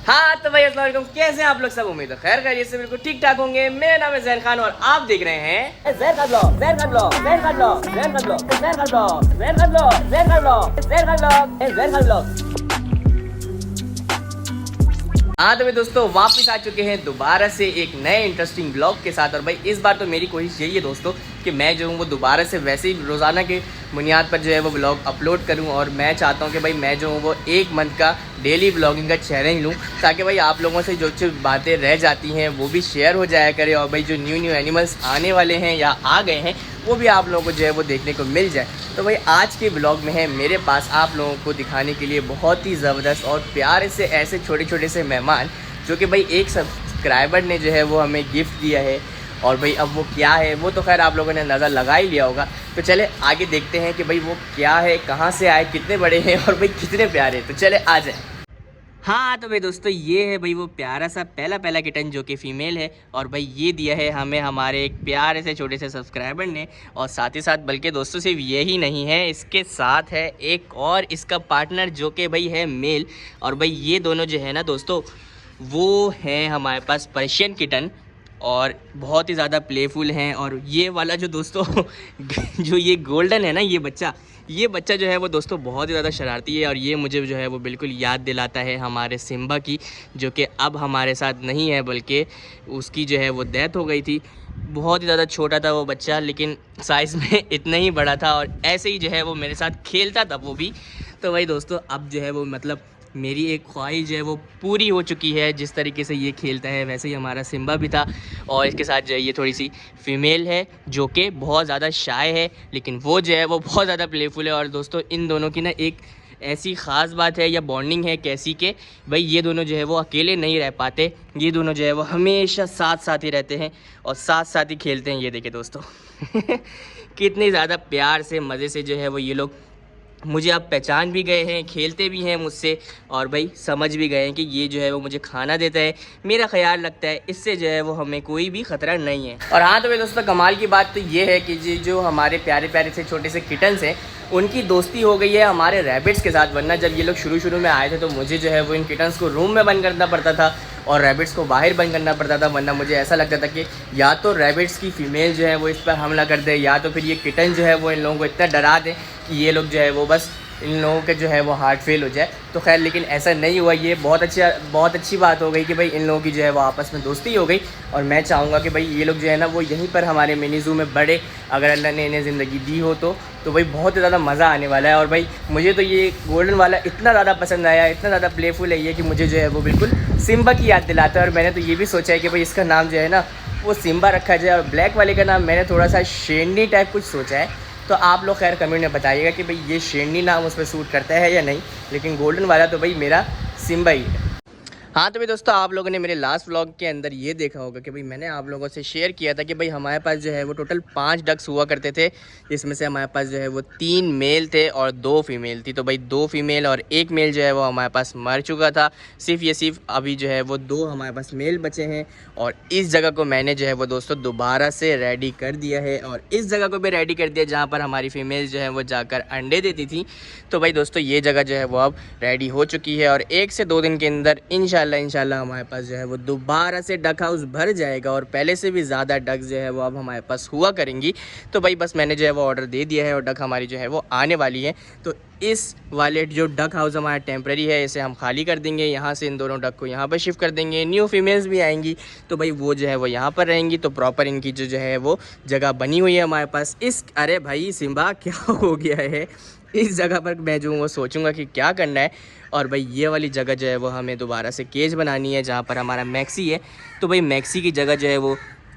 हाँ तो भाई अस्सलाम वालेकुम, कैसे हैं आप लोग सब। उम्मीद है खैर खैरियत से बिल्कुल ठीक ठाक होंगे। मेरा नाम है जैन खान और आप देख रहे हैं Zain Khan blog, Zain Khan blog, Zain Khan blog, Zain Khan blog, Zain Khan blog, Zain Khan blog, Zain Khan blog, Zain Khan blog, Zain Khan blog. हाँ तो भाई दोस्तों वापस आ चुके हैं दोबारा से एक नए इंटरेस्टिंग ब्लॉग के साथ। और भाई इस बार तो मेरी कोशिश यही है दोस्तों कि मैं जो हूँ वो दोबारा से वैसे ही रोज़ाना के बुनियाद पर जो है वो ब्लॉग अपलोड करूँ। और मैं चाहता हूँ कि भाई मैं जो हूँ वो एक मंथ का डेली ब्लॉगिंग का चैलेंज लूँ, ताकि भाई आप लोगों से जो जो बातें रह जाती हैं वो भी शेयर हो जाया करे। और भाई जो न्यू एनिमल्स आने वाले हैं या आ गए हैं वो भी आप लोगों को जो है वो देखने को मिल जाए। तो भाई आज के ब्लॉग में है मेरे पास आप लोगों को दिखाने के लिए बहुत ही ज़बरदस्त और प्यारे से ऐसे छोटे छोटे से मेहमान, जो कि भाई एक सब्सक्राइबर ने जो है वो हमें गिफ्ट दिया है। और भाई अब वो क्या है वो तो खैर आप लोगों ने अंदाज़ा लगा ही लिया होगा। तो चले आगे देखते हैं कि भाई वो क्या है, कहाँ से आए, कितने बड़े हैं और भाई कितने प्यारे। तो चले आ जाए। हाँ तो भाई दोस्तों ये है भाई वो प्यारा सा पहला किटन जो कि फ़ीमेल है। और भाई ये दिया है हमें हमारे एक प्यारे से छोटे से सब्सक्राइबर ने। और साथ ही साथ बल्कि दोस्तों सिर्फ यही नहीं है, इसके साथ है एक और इसका पार्टनर जो कि भाई है मेल। और भाई ये दोनों जो है ना दोस्तों वो हैं हमारे पास पर्शियन किटन और बहुत ही ज़्यादा प्लेफुल हैं। और ये वाला जो दोस्तों जो ये गोल्डन है ना ये बच्चा जो है वो दोस्तों बहुत ही ज़्यादा शरारती है। और ये मुझे जो है वो बिल्कुल याद दिलाता है हमारे सिम्बा की, जो कि अब हमारे साथ नहीं है बल्कि उसकी जो है वो डेथ हो गई थी। बहुत ही ज़्यादा छोटा था वो बच्चा, लेकिन साइज़ में इतना ही बड़ा था और ऐसे ही जो है वो मेरे साथ खेलता था वो भी। तो भाई दोस्तों अब जो है वो मतलब मेरी एक ख्वाहिश है वो पूरी हो चुकी है। जिस तरीके से ये खेलता है वैसे ही हमारा सिम्बा भी था। और इसके साथ जो है ये थोड़ी सी फीमेल है जो कि बहुत ज़्यादा शाय है, लेकिन वो जो है वो बहुत ज़्यादा प्लेफुल है। और दोस्तों इन दोनों की ना एक ऐसी ख़ास बात है या बॉन्डिंग है कैसी के भाई ये दोनों जो है वो अकेले नहीं रह पाते। ये दोनों जो है वो हमेशा साथ साथ ही रहते हैं और साथ साथ ही खेलते हैं। ये देखे दोस्तों कितनी ज़्यादा प्यार से मज़े से जो है वो ये लोग मुझे अब पहचान भी गए हैं, खेलते भी हैं मुझसे और भाई समझ भी गए हैं कि ये जो है वो मुझे खाना देता है, मेरा ख्याल रखता है, इससे जो है वो हमें कोई भी ख़तरा नहीं है। और हाँ तो भाई दोस्तों कमाल की बात तो ये है कि ये जो हमारे प्यारे प्यारे से छोटे से किटन्स हैं उनकी दोस्ती हो गई है हमारे रैबिट्स के साथ। वरना जब ये लोग शुरू में आए थे तो मुझे जो है वो इन किटन्स को रूम में बंद करना पड़ता था और रैबिट्स को बाहर बंद करना पड़ता था। वरना मुझे ऐसा लगता था कि या तो रैबिट्स की फ़ीमेल जो है वो इस पर हमला कर दे या तो फिर ये किटन जो है वो इन लोगों को इतना डरा दे कि ये लोग जो है वो बस इन लोगों के जो है वो हार्ट फेल हो जाए। तो खैर लेकिन ऐसा नहीं हुआ। ये बहुत अच्छी बात हो गई कि भाई इन लोगों की जो है वो आपस में दोस्ती हो गई। और मैं चाहूँगा कि भाई ये लोग जो है ना वो यहीं पर हमारे मिनी ज़ू में बड़े, अगर अल्लाह ने इन्हें ज़िंदगी दी हो तो भाई बहुत ही ज़्यादा मज़ा आने वाला है। और भाई मुझे तो ये गोल्डन वाला इतना ज़्यादा पसंद आया, इतना ज़्यादा प्लेफुल है ये कि मुझे जो है वो बिल्कुल सिम्बा की याद दिलाता है। और मैंने तो ये भी सोचा है कि भाई इसका नाम जो है ना वो सिम्बा रखा जाए। और ब्लैक वाले का नाम मैंने थोड़ा सा शेरनी टाइप कुछ सोचा है। तो आप लोग खैर कमेंट में बताइएगा कि भाई ये शेरनी नाम उस पर सूट करता है या नहीं, लेकिन गोल्डन वाला तो भाई मेरा सिम्बा ही है। हाँ तो भाई दोस्तों आप लोगों ने मेरे लास्ट व्लॉग के अंदर ये देखा होगा कि भाई मैंने आप लोगों से शेयर किया था कि भाई हमारे पास जो है वो टोटल 5 डक्स हुआ करते थे, जिसमें से हमारे पास जो है वो 3 मेल थे और 2 फीमेल थी। तो भाई 2 फीमेल और 1 मेल जो है वो हमारे पास मर चुका था। सिर्फ अभी जो है वो 2 हमारे पास मेल बचे हैं। और इस जगह को मैंने जो है वो दोस्तों दोबारा से रेडी कर दिया है और इस जगह को भी रेडी कर दिया जहाँ पर हमारी फीमेल जो है वो जाकर अंडे देती थी। तो भाई दोस्तों ये जगह जो है वो अब रेडी हो चुकी है और 1 से 2 दिन के अंदर इंशाल्लाह हमारे पास जो है वो दोबारा से डक हाउस भर जाएगा और पहले से भी ज़्यादा डक जो है वो अब हमारे पास हुआ करेंगी। तो भाई बस मैंने जो है वो ऑर्डर दे दिया है और डक हमारी जो है वो आने वाली है। तो इस वाले जो डक हाउस हमारा टेम्प्रेरी है इसे हम खाली कर देंगे, यहाँ से इन दोनों डक को यहाँ पर शिफ्ट कर देंगे। न्यू फीमेल्स भी आएंगी तो भाई वो जो है वो यहाँ पर रहेंगी। तो प्रॉपर इनकी जो है वो जगह बनी हुई है हमारे पास। अरे भाई सिम्बा क्या हो गया है, इस जगह पर मैं जो वो सोचूंगा कि क्या करना है। और भाई ये वाली जगह जो है वो हमें दोबारा से केज बनानी है जहाँ पर हमारा मैक्सी है। तो भाई मैक्सी की जगह जो है वो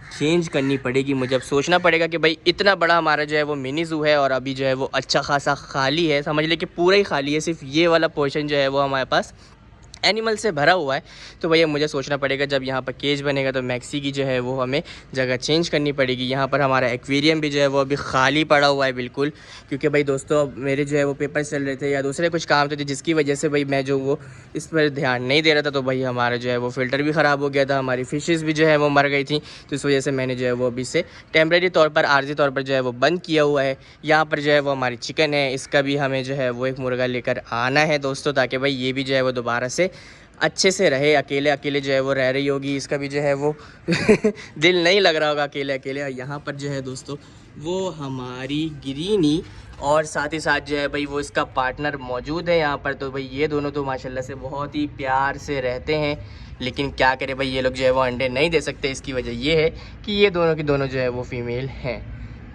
चेंज करनी पड़ेगी। मुझे अब सोचना पड़ेगा कि भाई इतना बड़ा हमारा जो है वो मिनी ज़ू है और अभी जो है वो अच्छा खासा खाली है, समझ ले कि पूरा ही खाली है। सिर्फ ये वाला पोर्शन जो है वो हमारे पास एनिमल से भरा हुआ है। तो भैया मुझे सोचना पड़ेगा जब यहाँ पर केज बनेगा तो मैक्सी की जो है वो हमें जगह चेंज करनी पड़ेगी। यहाँ पर हमारा एक्वेरियम भी जो है वो अभी खाली पड़ा हुआ है बिल्कुल, क्योंकि भाई दोस्तों मेरे जो है वो पेपर चल रहे थे या दूसरे कुछ काम थे जिसकी वजह से भाई मैं जो वो इस पर ध्यान नहीं दे रहा था। तो भाई हमारा जो है वो फ़िल्टर भी ख़राब हो गया था, हमारी फ़िशेज़ भी जो है वो मर गई थी। तो इस वजह से मैंने जो है वो अभी से टेम्प्रेरी तौर पर आर्जी तौर पर जो है वो बंद किया हुआ है। यहाँ पर जो है वो हमारी चिकन है, इसका भी हमें जो है वो एक मुर्गा लेकर आना है दोस्तों, ताकि भाई ये भी जो है वो दोबारा से अच्छे से रहे। अकेले अकेले जो है वो रह रही होगी, इसका भी जो है वो दिल नहीं लग रहा होगा अकेले अकेले। और यहाँ पर जो है दोस्तों वो हमारी गिरीनी और साथ ही साथ जो है भाई वो इसका पार्टनर मौजूद है यहाँ पर। तो भाई ये दोनों तो माशाल्लाह से बहुत ही प्यार से रहते हैं, लेकिन क्या करें भाई ये लोग जो है वो अंडे नहीं दे सकते। इसकी वजह ये है कि ये दोनों की दोनों जो है वो फीमेल हैं।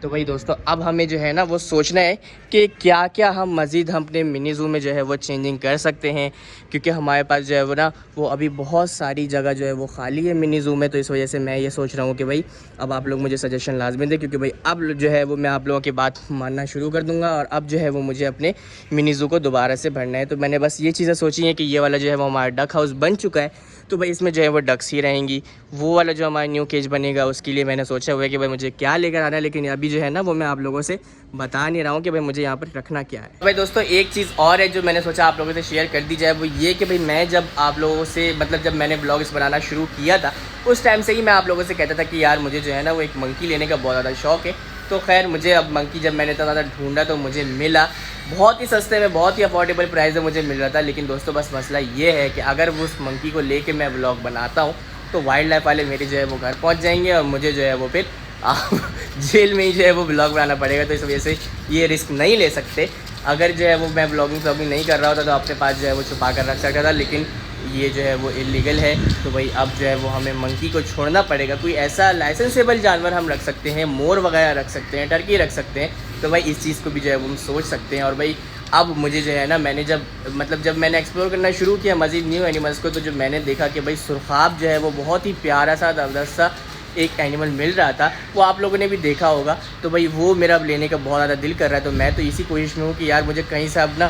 तो भाई दोस्तों अब हमें जो है ना वो सोचना है कि क्या क्या हम मज़ीद हम अपने मिनी ज़ू में जो है वो चेंजिंग कर सकते हैं, क्योंकि हमारे पास जो है वो ना वो अभी बहुत सारी जगह जो है वो खाली है मिनी ज़ू में। तो इस वजह से मैं ये सोच रहा हूँ कि भाई अब आप लोग मुझे सजेशन लाजमी दें, क्योंकि भाई अब जो है वो मैं आप लोगों की बात मानना शुरू कर दूँगा और अब जो है वो मुझे अपने मिनी ज़ू को दोबारा से भरना है। तो मैंने बस ये चीज़ें सोची हैं कि ये वाला जो है वो हमारा डक हाउस बन चुका है, तो भाई इसमें जो है वो डक्स ही रहेंगी। वो वाला जो हमारा न्यू केज बनेगा उसके लिए मैंने सोचा हुआ है कि भाई मुझे क्या लेकर आना है, लेकिन अभी जो है ना वो मैं आप लोगों से बता नहीं रहा हूँ कि भाई मुझे यहाँ पर रखना क्या है। भाई दोस्तों एक चीज़ और है जो मैंने सोचा आप लोगों से शेयर कर दी जाए, वो ये कि भाई मैं जब आप लोगों से मतलब जब मैंने ब्लॉग्स बनाना शुरू किया था उस टाइम से ही मैं आप लोगों से कहता था कि यार मुझे जो है ना वो एक मंकी लेने का बहुत ज़्यादा शौक़ है। तो खैर मुझे अब मंकी जब मैंने इतना ज़्यादा ढूंढा तो मुझे मिला, बहुत ही सस्ते में, बहुत ही अफोर्डेबल प्राइस में मुझे मिल रहा था। लेकिन दोस्तों बस मसला ये है कि अगर वो उस मंकी को लेके मैं व्लॉग बनाता हूँ तो वाइल्ड लाइफ वाले मेरे जो है वो घर पहुँच जाएंगे और मुझे जो है वो फिर जेल में ही जो है वो व्लॉग बनाना पड़ेगा। तो इस वजह से ये रिस्क नहीं ले सकते। अगर जो है वो मैं व्लॉगिंग नहीं कर रहा होता तो अपने पास जो है वो छुपा कर रख सकता था, लेकिन ये जो है वो इलीगल है। तो भाई अब जो है वो हमें मंकी को छोड़ना पड़ेगा। कोई ऐसा लाइसेंसेबल जानवर हम रख सकते हैं, मोर वगैरह रख सकते हैं, टर्की रख सकते हैं। तो भाई इस चीज़ को भी जो है वो हम सोच सकते हैं। और भाई अब मुझे जो है ना मैंने जब मैंने एक्सप्लोर करना शुरू किया मज़ीद न्यू एनिमल्स को, तो जो मैंने देखा कि भाई सुरखाब जो है वो बहुत ही प्यारा सा ज़बरदस्त सा एक एनिमल मिल रहा था, वो आप लोगों ने भी देखा होगा। तो भाई वो मेरा अब लेने का बहुत ज़्यादा दिल कर रहा है। तो मैं तो इसी कोशिश में हूँ कि यार मुझे कहीं से अब ना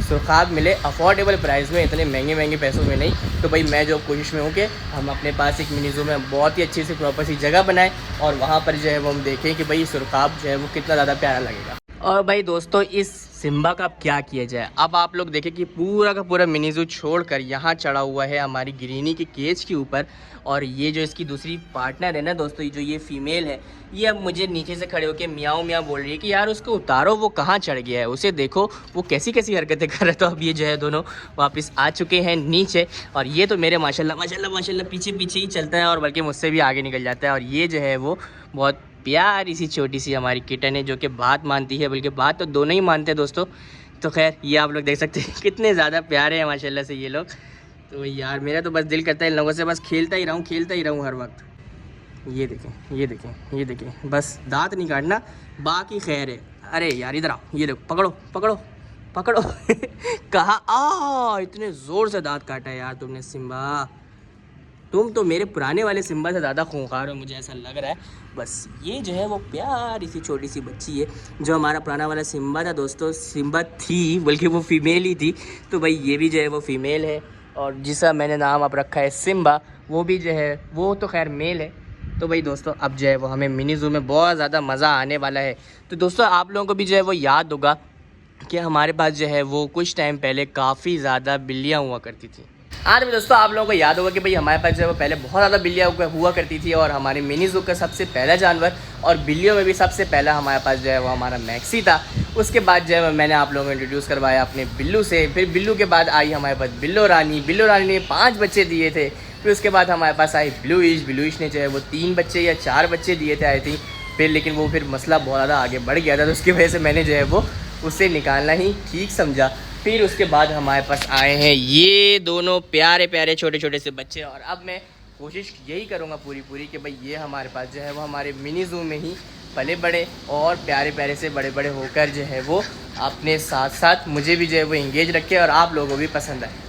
सुरखाब मिले अफोर्डेबल प्राइस में, इतने महंगे महंगे पैसों में नहीं। तो भाई मैं जो कोशिश में हूँ कि हम अपने पास एक मिनी ज़ू में बहुत ही अच्छी सी प्रॉपर सी जगह बनाएं और वहाँ पर जो है वो हम देखें कि भाई सुरखाब जो है वो कितना ज़्यादा प्यारा लगेगा। और भाई दोस्तों इस सिम्बा का अब क्या किया जाए। अब आप लोग देखें कि पूरा का पूरा मिनी ज़ू छोड़कर यहाँ चढ़ा हुआ है हमारी गिरीनी के केज के ऊपर। और ये जो इसकी दूसरी पार्टनर है ना दोस्तों, जो ये फीमेल है, ये अब मुझे नीचे से खड़े होकर मियाँ मियाँ बोल रही है कि यार उसको उतारो, वो कहाँ चढ़ गया है, उसे देखो वो कैसी कैसी हरकतें कर रहे। तो अब ये जो है दोनों वापस आ चुके हैं नीचे। और ये तो मेरे माशाल्लाह माशाल्लाह माशाल्लाह पीछे पीछे ही चलता है और बल्कि मुझसे भी आगे निकल जाता है। और ये जो है वो बहुत प्यारी सी छोटी सी हमारी किटन है जो कि बात मानती है, बल्कि बात तो दोनों ही मानते हैं दोस्तों। तो खैर ये आप लोग देख सकते हैं कितने ज़्यादा प्यारे हैं माशाल्लाह से ये लोग। तो यार मेरा तो बस दिल करता है इन लोगों से बस खेलता ही रहूँ हर वक्त। ये देखें ये देखें ये देखें, बस दांत नहीं काटना, बाकी खैर है। अरे यार इधर आओ, ये देखो, पकड़ो पकड़ो पकड़ो कहाँ इतने ज़ोर से दांत काटा है यार तुमने सिम्बा। तुम तो मेरे पुराने वाले सिम्बा से ज़्यादा खूंखार हो, मुझे ऐसा लग रहा है। बस ये जो है वो प्यारी सी छोटी सी बच्ची है। जो हमारा पुराना वाला सिम्बा था दोस्तों, सिम्बा थी बल्कि वो फ़ीमेल ही थी। तो भाई ये भी जो है वो फ़ीमेल है और जिसका मैंने नाम अब रखा है सिम्बा, वो भी जो है वो तो खैर मेल है। तो भाई दोस्तों अब जो है वो हमें मिनी ज़ू में बहुत ज़्यादा मज़ा आने वाला है। तो दोस्तों आप लोगों को भी जो है वो याद होगा कि हमारे पास जो है वो कुछ टाइम पहले काफ़ी ज़्यादा बिल्लियाँ हुआ करती थी। हाँ तो दोस्तों आप लोगों को याद होगा कि भाई हमारे पास जो है वो पहले बहुत ज़्यादा बिल्लियाँ हुआ करती थी और हमारे मिनी ज़ू का सबसे पहला जानवर और बिल्लियों में भी सबसे पहला हमारे पास जो है वो हमारा मैक्सी था। उसके बाद जो है मैंने आप लोगों को इंट्रोड्यूस करवाया अपने बिल्लू से। फिर बिल्लू के बाद आई हमारे पास बिल्लो रानी ने 5 बच्चे दिए थे। फिर उसके बाद हमारे पास आई ब्लूइश ने जो है वो 3 बच्चे या 4 बच्चे दिए थे आई थिंक। फिर लेकिन वो फिर मसला बहुत ज़्यादा आगे बढ़ गया था, तो उसकी वजह से मैंने जो है वो उससे निकालना ही ठीक समझा। फिर उसके बाद हमारे पास आए हैं ये दोनों प्यारे प्यारे छोटे छोटे से बच्चे। और अब मैं कोशिश यही करूँगा पूरी कि भाई ये हमारे पास जो है वो हमारे मिनी ज़ू में ही पले बड़े और प्यारे प्यारे से बड़े बड़े होकर जो है वो अपने साथ साथ मुझे भी जो है वो इंगेज रखे और आप लोगों को भी पसंद आए।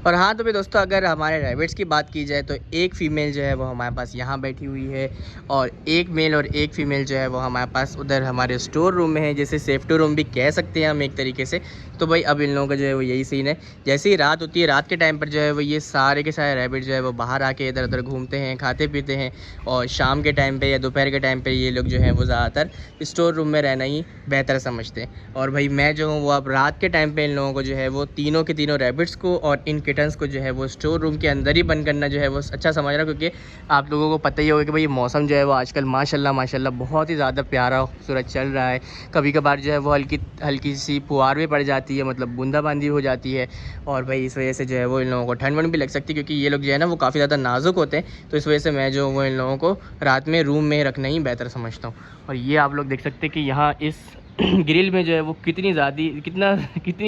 और हाँ तो भी दोस्तों अगर हमारे रैबिट्स की बात की जाए तो एक फ़ीमेल जो है वो हमारे पास यहाँ बैठी हुई है और एक मेल और एक फ़ीमेल जो है वो हमारे पास उधर हमारे स्टोर रूम में है, जैसे सेफ्टी रूम भी कह सकते हैं हम एक तरीके से। तो भाई अब इन लोगों का जो है वो यही सीन है, जैसे ही रात होती है रात के टाइम पर जो है वो ये सारे के सारे रैबिट जो है वो बाहर आके इधर उधर घूमते हैं, खाते पीते हैं। और शाम के टाइम पर या दोपहर के टाइम पर ये लोग जो है वो ज़्यादातर स्टोर रूम में रहना ही बेहतर समझते हैं। और भाई मैं जो हूँ वो अब रात के टाइम पर इन लोगों को जो है वो तीनों के तीनों रैबिट्स को और इन पैटर्न्स को जो है वो स्टोर रूम के अंदर ही बंद करना जो है वो अच्छा समझ रहा हूँ, क्योंकि आप लोगों को पता ही होगा कि भाई मौसम जो है वो आजकल माशाल्लाह बहुत ही ज़्यादा प्यारा खूबसूरत चल रहा है। कभी कभार जो है वो हल्की सी फुहार भी पड़ जाती है, मतलब बूंदाबांदी हो जाती है, और भाई इस वजह से जो है वो इन लोगों को ठंड वंड भी लग सकती है, क्योंकि ये लोग जो है ना वो काफ़ी ज़्यादा नाजुक होते हैं। तो इस वजह से मैं जो वो इन लोगों को रात में रूम में रखना ही बेहतर समझता हूँ। और ये आप लोग देख सकते हैं कि यहाँ इस ग्रिल में जो है वो कितनी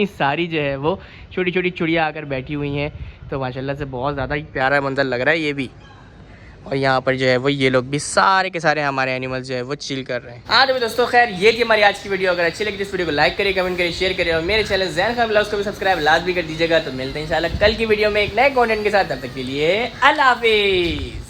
सारी जो है वो छोटी छोटी चिड़िया आकर बैठी हुई हैं। तो माशाल्लाह से बहुत ज़्यादा ही प्यारा मंजर लग रहा है ये भी। और यहाँ पर जो है वो ये लोग भी सारे के सारे हमारे एनिमल्स जो है वो चिल कर रहे हैं। हाँ तो दोस्तों खैर ये थी हमारी आज की वीडियो। अगर अच्छी लगी तो इस वीडियो को लाइक करिए, कमेंट करिए, शेयर करिए, और मेरे चैनल ज़ैन खान व्लॉग्स को भी सब्सक्राइब लाजमी कर दीजिएगा। तो मिलते हैं इंशाल्लाह कल की वीडियो में एक नए कंटेंट के साथ। तब तक के लिए अल्लाह हाफिज़।